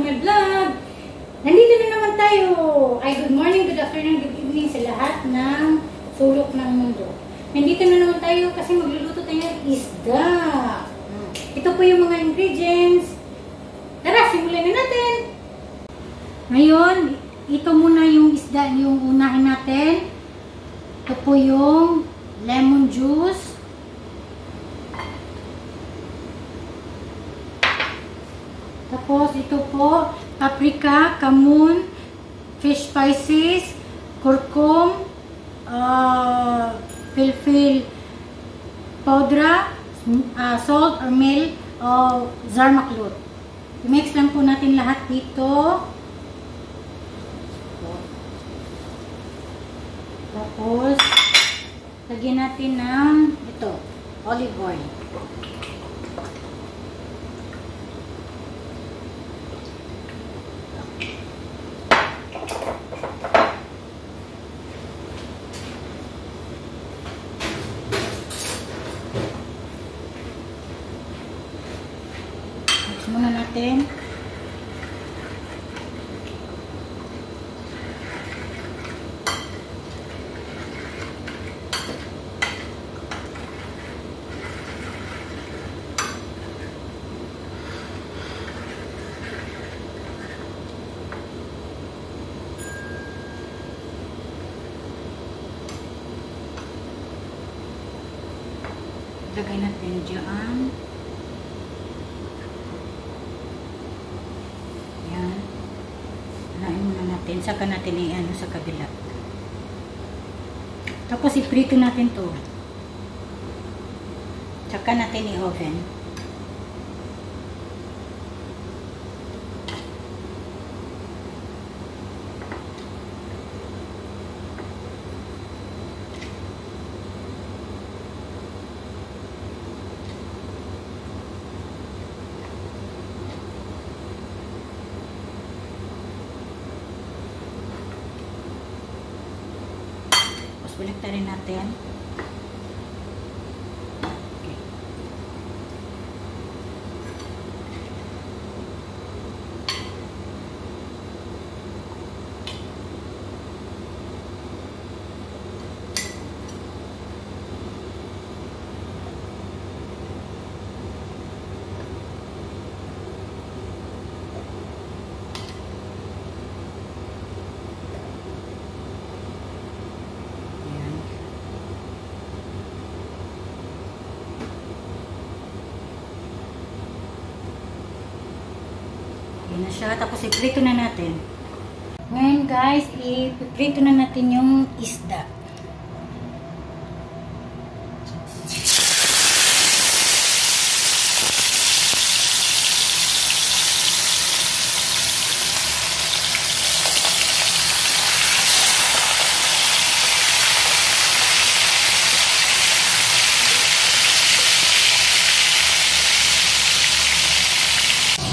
my vlog. Nandito na naman tayo. Ay, good morning, good afternoon, good evening sa lahat ng sulok ng mundo. Nandito na naman tayo kasi magluluto tayo ng isda. Ito po yung mga ingredients. Tara, simulan na natin. Ngayon, ito muna yung isda yung unahin natin. Ito po yung lemon juice. Tapos ito po, paprika, kamon, fish spices, kurkum, filfil powder, salt or meal, zarmaklut. I-mix lang po natin lahat dito. Tapos, lagyan natin ng ito, olive oil. Muna natin. Lagay natin dyan. Saka natin i-ano sa kabila. Tapos iprito natin to. Saka natin i-oven. Balikta rin natin. Okay. Yan na siya. Tapos iprito na natin. Ngayon guys, iprito na natin yung isda.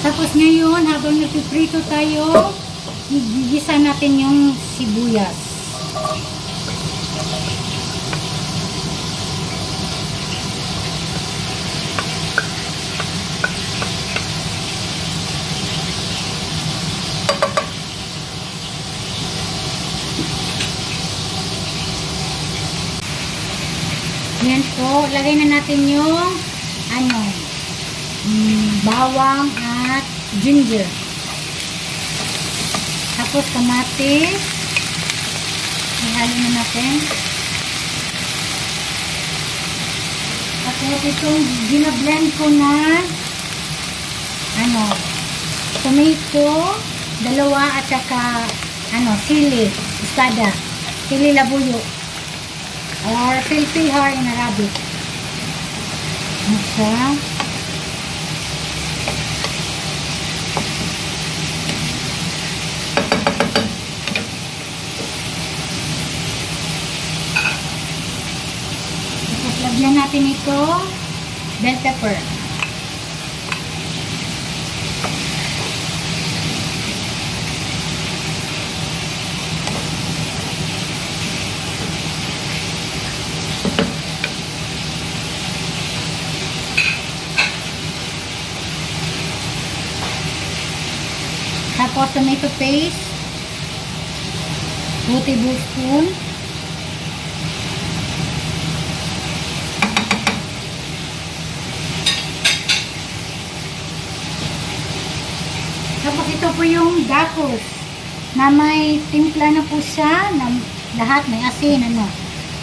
Tapos ngayon, habang nagpiprito tayo, igigisa natin yung sibuyas. Yan po, lagay na natin yung bawang at ginger. Tapos kamatis. Ihalo na natin. Tapos itong gina-blend ko na tomato, dalawa at saka sili, istada, sili labuyo or filfil in Arabic. Isa. Lagyan natin ito, bell pepper. tomato paste. 2 tablespoon. Tapos ito po yung dakos na may timpla na po siya na lahat may asin ano.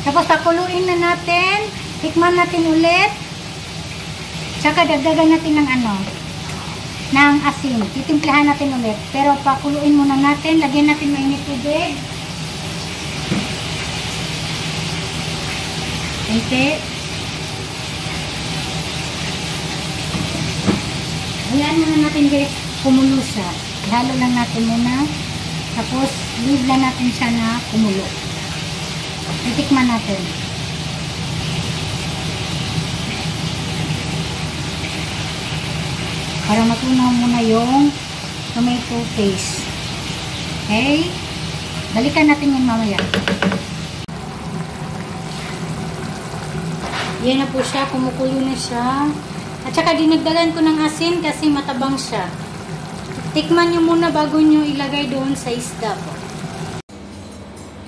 Tapos pakuluin na natin, tikman natin ulit. Tsaka dagdagan natin ng ano, ng asin. Titimplahan natin ulit. Pero pakuluin muna natin, lagyan natin mainit tubig. Okay. Ayan muna natin guys, kumulo siya. Ihalo lang natin muna. Tapos, leave lang natin siya na kumulo. Itikman natin. Para matunaw muna yung tomato paste. Okay? Balikan natin yun mamaya. Yan na po siya. Kumukulo na siya. At saka dinagdagan ko ng asin kasi matabang siya. Tikman nyo muna bago nyo ilagay doon sa isda po.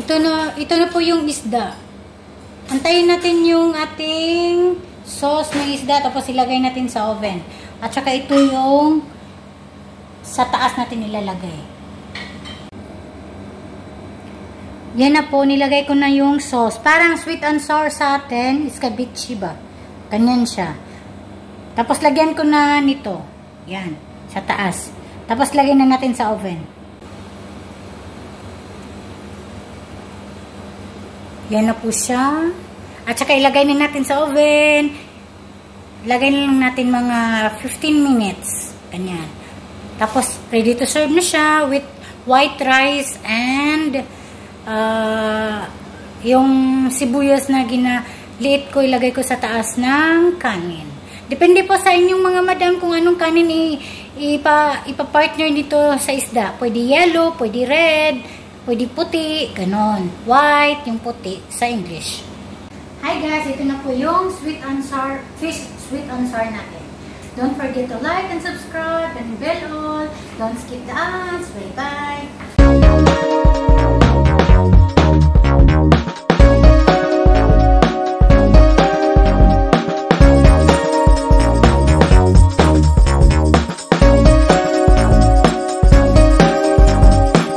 Ito na po yung isda. Antayin natin yung ating sauce ng isda tapos ilagay natin sa oven. At saka ito yung sa taas natin ilalagay. Yan na po, nilagay ko na yung sauce. Parang sweet and sour sa atin, iskabichi ba? Ganyan siya. Tapos lagyan ko na nito. Yan, sa taas. Tapos lagyan na natin sa oven. Yan na po siya. At saka ilagay na natin sa oven. Lagay na lang natin mga 15 minutes. Ganyan. Tapos ready to serve na siya with white rice and yung sibuyas na ginaliit ko, ilagay ko sa taas ng kanin. Depende po sa inyong mga madam kung anong kanin ipa-partner nito sa isda. Pwede yellow, pwede red, pwede puti, ganon. White, yung puti sa English. Hi guys, ito na po yung sweet and sour fish sweet and sour natin. Don't forget to like and subscribe and bell all. Don't skip the ads. Bye bye.